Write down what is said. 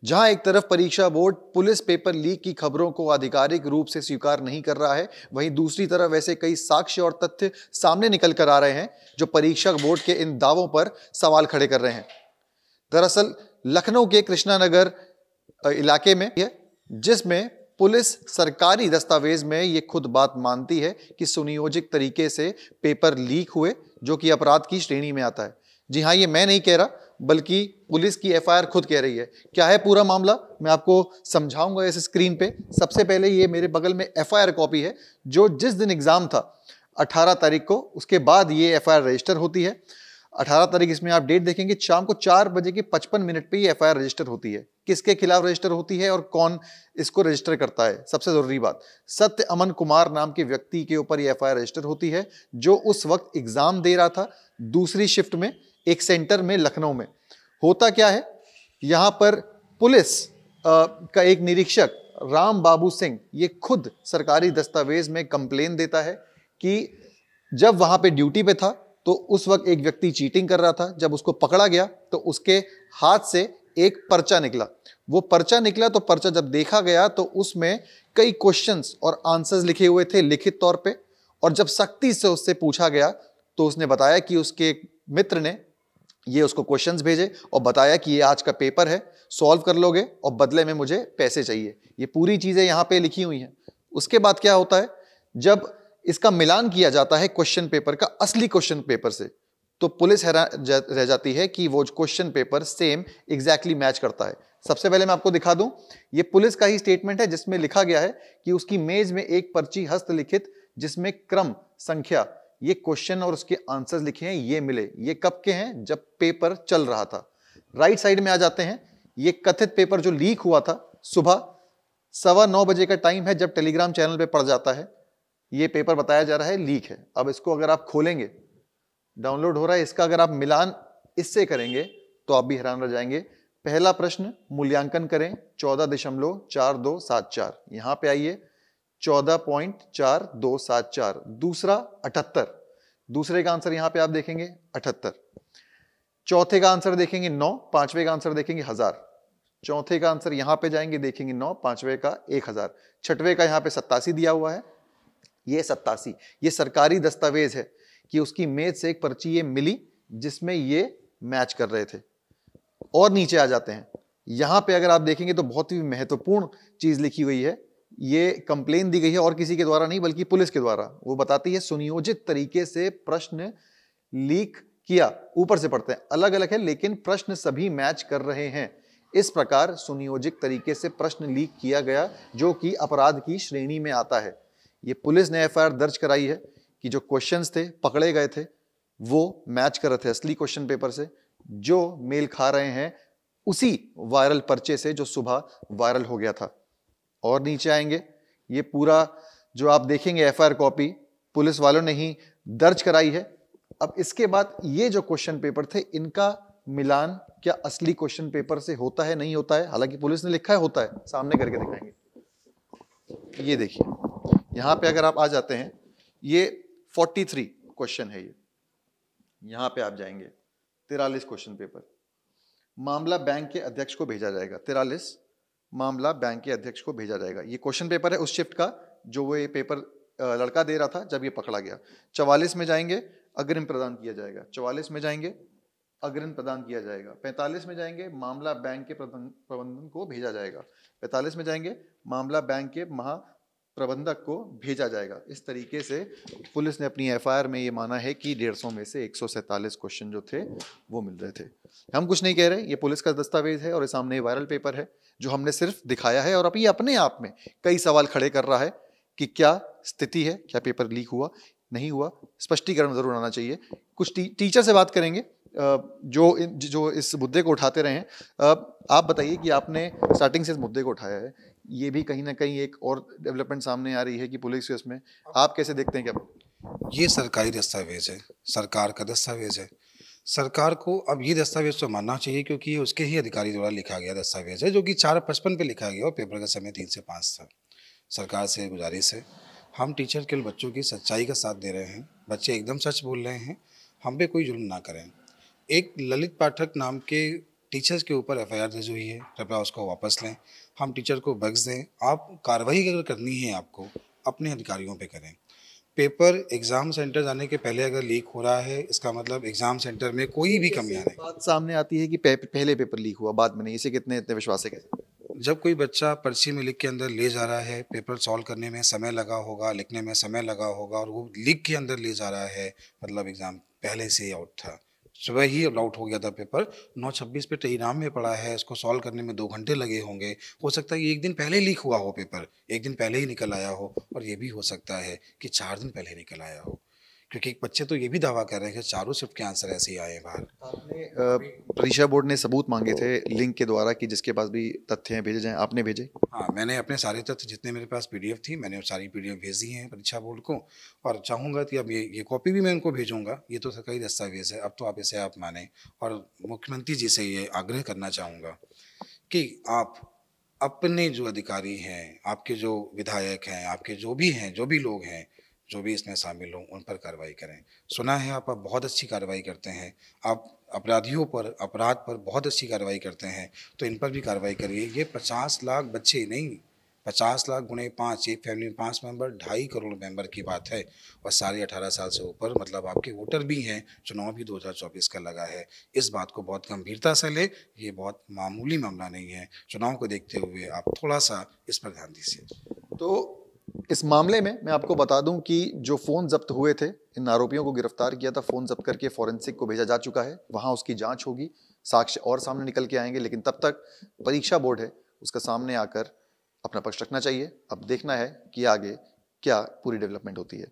जहां एक तरफ परीक्षा बोर्ड पुलिस पेपर लीक की खबरों को आधिकारिक रूप से स्वीकार नहीं कर रहा है, वहीं दूसरी तरफ ऐसे कई साक्ष्य और तथ्य सामने निकल कर आ रहे हैं जो परीक्षा बोर्ड के इन दावों पर सवाल खड़े कर रहे हैं। दरअसल लखनऊ के कृष्णानगर इलाके में है, जिसमें पुलिस सरकारी दस्तावेज में यह खुद बात मानती है कि सुनियोजित तरीके से पेपर लीक हुए, जो कि अपराध की श्रेणी में आता है। जी हां, ये मैं नहीं कह रहा, बल्कि पुलिस की एफआईआर खुद कह रही है। क्या है पूरा मामला, मैं आपको समझाऊंगा इस स्क्रीन पे। सबसे पहले ये मेरे बगल में एफआईआर कॉपी है, जो जिस दिन एग्जाम था 18 तारीख को, उसके बाद ये एफआईआर रजिस्टर होती है। 18 तारीख, इसमें आप डेट देखेंगे, शाम को 4 बजे के 55 मिनट पे ये एफआईआर रजिस्टर होती है। किसके खिलाफ रजिस्टर होती है और कौन इसको रजिस्टर करता है? सबसे जरूरी बात, सत्य अमन कुमार नाम के व्यक्ति के ऊपर ये एफआईआर रजिस्टर होती है, जो उस वक्त एग्जाम दे रहा था दूसरी शिफ्ट में एक सेंटर में लखनऊ में। होता क्या है, यहां पर पुलिस का एक निरीक्षक राम बाबू सिंह ये खुद सरकारी दस्तावेज में कंप्लेन देता है कि जब वहां पे ड्यूटी पे था तो उस वक्त एक व्यक्ति चीटिंग कर रहा था। जब उसको पकड़ा गया तो उसके हाथ से एक पर्चा निकला। वो पर्चा निकला तो पर्चा जब देखा गया तो उसमें कई क्वेश्चंस और आंसर्स लिखे हुए थे लिखित तौर पे, और जब सख्ती से उससे पूछा गया तो उसने बताया कि उसके मित्र ने ये उसको क्वेश्चंस भेजे और बताया कि ये आज का पेपर है, सॉल्व कर लोगे और बदले में मुझे पैसे चाहिए। ये पूरी चीजें यहां पे लिखी हुई हैं। उसके बाद क्या होता है, जब इसका मिलान किया जाता है क्वेश्चन पेपर का असली क्वेश्चन पेपर से, तो पुलिस हैरान रह जाती है कि वो question paper same exactly match करता है। सबसे पहले मैं आपको दिखा दूं, ये पुलिस का ही स्टेटमेंट है, जिसमें लिखा गया है कि उसकी मेज में एक पर्ची हस्तलिखित जिसमें क्रम संख्या ये क्वेश्चन और उसके आंसर्स लिखे हैं, ये मिले। ये कब के हैं? जब पेपर चल रहा था। राइट साइड में आ जाते हैं, ये कथित पेपर जो लीक हुआ था, सुबह 9:15 बजे का टाइम है जब टेलीग्राम चैनल पे पड़ जाता है, ये पेपर बताया जा रहा है लीक है। अब इसको अगर आप खोलेंगे, डाउनलोड हो रहा है, इसका अगर आप मिलान इससे करेंगे तो आप भी हैरान रह जाएंगे। पहला प्रश्न, मूल्यांकन करें 14.4274, यहां पे आइए 14.4274। दूसरा 78, दूसरे का आंसर यहां पे आप देखेंगे 78। चौथे का आंसर देखेंगे 9, पांचवे का आंसर देखेंगे 1000। चौथे का आंसर यहां पे जाएंगे, देखेंगे 9, पांचवे का 1000। छठवे का यहां पे 87 दिया हुआ है, ये 87। ये सरकारी दस्तावेज है कि उसकी मेज से एक पर्ची ये मिली जिसमें ये मैच कर रहे थे। और नीचे आ जाते हैं, यहां पे अगर आप देखेंगे तो बहुत ही महत्वपूर्ण चीज लिखी हुई है। ये कंप्लेन दी गई है और किसी के द्वारा नहीं, बल्कि पुलिस के द्वारा। वो बताती है सुनियोजित तरीके से प्रश्न लीक किया। ऊपर से पढ़ते हैं, अलग अलग है लेकिन प्रश्न सभी मैच कर रहे हैं। इस प्रकार सुनियोजित तरीके से प्रश्न लीक किया गया, जो कि अपराध की श्रेणी में आता है। ये पुलिस ने एफआईआर दर्ज कराई है कि जो क्वेश्चंस थे पकड़े गए थे वो मैच कर रहे थे असली क्वेश्चन पेपर से, जो मेल खा रहे हैं उसी वायरल पर्चे से जो सुबह वायरल हो गया था। और नीचे आएंगे, ये पूरा जो आप देखेंगे एफआईआर कॉपी पुलिस वालों ने ही दर्ज कराई है। अब इसके बाद ये जो क्वेश्चन पेपर थे, इनका मिलान क्या असली क्वेश्चन पेपर से होता है, नहीं होता है? हालांकि पुलिस ने लिखा है होता है, सामने करके दिखाएंगे। ये देखिए, यहां पे अगर आप आ जाते हैं, ये 43 क्वेश्चन है। ये यहां पे आप जाएंगे, 43 क्वेश्चन पेपर। मामला बैंक के अध्यक्ष को भेजा जाएगा। 43 मामला बैंक के अध्यक्ष को भेजा जाएगा। ये क्वेश्चन पेपर है उस शिफ्ट का जो वो ये पेपर लड़का दे रहा था जब ये पकड़ा गया। 44 में जाएंगे, अग्रिम प्रदान किया जाएगा। 44 में जाएंगे, अग्रिम प्रदान किया जाएगा। 45 में जाएंगे, मामला बैंक के प्रबंधन को भेजा जाएगा। 45 में जाएंगे, मामला बैंक के महाप्रबंधक को भेजा जाएगा। इस तरीके से पुलिस ने अपनी एफआईआर में ये माना है कि 150 में से 147 क्वेश्चन जो थे वो मिल रहे थे। हम कुछ नहीं कह रहे, ये पुलिस का दस्तावेज है और ये सामने वायरल पेपर है जो हमने सिर्फ दिखाया है। और अब ये अपने आप में कई सवाल खड़े कर रहा है कि क्या स्थिति है, क्या पेपर लीक हुआ, नहीं हुआ, स्पष्टीकरण जरूर आना चाहिए। कुछ टीचर से बात करेंगे जो इस मुद्दे को उठाते रहे हैं। आप बताइए कि आपने स्टार्टिंग से इस मुद्दे को उठाया है, ये भी कहीं ना कहीं एक और डेवलपमेंट सामने आ रही है कि पुलिस के उसमें आप कैसे देखते हैं? क्या ये सरकारी दस्तावेज है, सरकार का दस्तावेज है। सरकार को अब ये दस्तावेज तो मानना चाहिए क्योंकि ये उसके ही अधिकारी द्वारा लिखा गया दस्तावेज है, जो कि 4:55 पे लिखा गया और पेपर का समय 3 से 5 था। सरकार से गुजारिश है, हम टीचर केवल बच्चों की सच्चाई का साथ दे रहे हैं। बच्चे एकदम सच बोल रहे हैं, हम पे कोई जुल्म ना करें। एक ललित पाठक नाम के टीचर्स के ऊपर एफआईआर दर्ज हुई है, कृपया उसको वापस लें। हम टीचर को बग्स दें। आप कार्रवाई अगर करनी है आपको, अपने अधिकारियों पे करें। पेपर एग्ज़ाम सेंटर जाने के पहले अगर लीक हो रहा है, इसका मतलब एग्ज़ाम सेंटर में कोई भी कमियां नहीं। बात सामने आती है कि पहले पेपर लीक हुआ, बाद में नहीं, इसे कितने इतने विश्वास है कैसे? जब कोई बच्चा पर्ची में लिख के अंदर ले जा रहा है, पेपर सॉल्व करने में समय लगा होगा, लिखने में समय लगा होगा, और वो लिख के अंदर ले जा रहा है, मतलब एग्ज़ाम पहले से ही आउट था। सुबह ही आउट हो गया था पेपर, 9:26 पे टेलीग्राम में पड़ा है, इसको सॉल्व करने में 2 घंटे लगे होंगे। हो सकता है ये 1 दिन पहले लीक हुआ हो पेपर, 1 दिन पहले ही निकल आया हो, और ये भी हो सकता है कि 4 दिन पहले निकल आया हो। क्योंकि एक बच्चे तो ये भी दावा कर रहे हैं कि चारों शिफ्ट के आंसर ऐसे ही आए हैं बाहर। आपने परीक्षा बोर्ड ने सबूत मांगे थे लिंक के द्वारा कि जिसके पास भी तथ्य हैं भेजे जाएं, आपने भेजे? हाँ, मैंने अपने सारे तथ्य जितने मेरे पास पीडीएफ थी, मैंने वो सारी पीडीएफ भेज दी हैं परीक्षा बोर्ड को, और चाहूँगा कि अब ये कॉपी भी मैं उनको भेजूँगा। ये तो सरकारी दस्तावेज़ है, अब तो आप इसे आप मानें। और मुख्यमंत्री जी से ये आग्रह करना चाहूँगा कि आप अपने जो अधिकारी हैं, आपके जो विधायक हैं, आपके जो भी हैं, जो भी लोग हैं, जो भी इसमें शामिल हों, उन पर कार्रवाई करें। सुना है आप बहुत अच्छी कार्रवाई करते हैं, आप अपराधियों पर, अपराध पर बहुत अच्छी कार्रवाई करते हैं, तो इन पर भी कार्रवाई करिए। ये 50 लाख बच्चे नहीं, 50 लाख गुणे 5, एक फैमिली में 5 मेंबर, 2.5 करोड़ मेंबर की बात है, और सारे 18 साल से ऊपर, मतलब आपके वोटर भी हैं। चुनाव भी 2024 का लगा है। इस बात को बहुत गंभीरता से लें, ये बहुत मामूली मामला नहीं है। चुनाव को देखते हुए आप थोड़ा-सा इस पर ध्यान दीजिए। तो इस मामले में मैं आपको बता दूं कि जो फ़ोन ज़ब्त हुए थे, इन आरोपियों को गिरफ्तार किया था, फ़ोन ज़ब्त करके फॉरेंसिक को भेजा जा चुका है। वहाँ उसकी जांच होगी, साक्ष्य और सामने निकल के आएंगे, लेकिन तब तक परीक्षा बोर्ड है, उसका सामने आकर अपना पक्ष रखना चाहिए। अब देखना है कि आगे क्या पूरी डेवलपमेंट होती है।